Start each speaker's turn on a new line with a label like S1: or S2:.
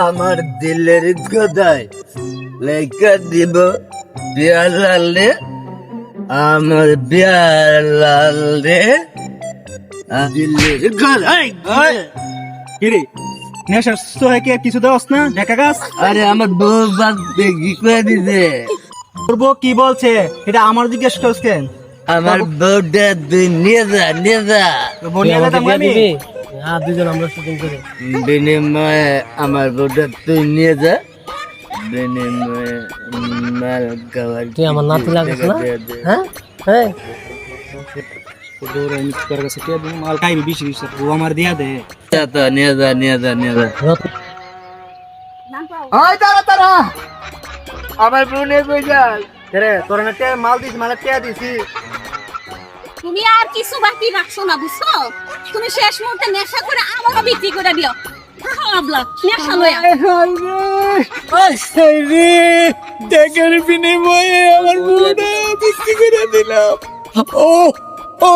S1: আমার দিলের গদায় লেখা দিব বিয়ালালে, আমার বিয়ালালে দিলের গদায়।
S2: কিরে নেশা সুস্থ হয়ে কি কিছু দেওয়াস না দেখা গাছ?
S1: আরে আমার বউ বাদ কি করে দিছে?
S2: তোর বউ কি বলছে এটা আমার জিজ্ঞেস করছেন?
S1: আমার বউটা তুই নিয়ে যা, নিয়ে যা।
S2: বউ নিয়ে যেতাম আমি।
S3: দুজন আমরা শুটিং করে
S1: বিনিময়ে আমার বউটা তুই নিয়ে যা, বিনিময়ে মাল খাওয়ার
S3: তুই আমার নাতি লাগিস না?
S1: টাকা দে।
S3: হ্যাঁ হ্যাঁ
S2: দৌড়ে আমি তোর কাছে কে দিন মাল খাইবি বেশি বেশি বউ আমার দিয়া দে।
S1: যা তো, নিয়ে যা, নিয়ে যা, নিয়ে যা।
S2: আয় তারা তারা
S1: আমার বউ নিয়ে কই যাস?
S2: রে তোর না তে মাল দিস মাল তে দিছি।
S4: তুমি আর কিছু বাকি রাখছো না বুঝছো? তুমি শেষ মুহূর্তে নেশা করে আমাকে বিক্রি করে দিও। আবলা নেশা লয়া
S2: টাকার বিনিময়ে আমার বউটা বিক্রি করে দিলাম। ও ও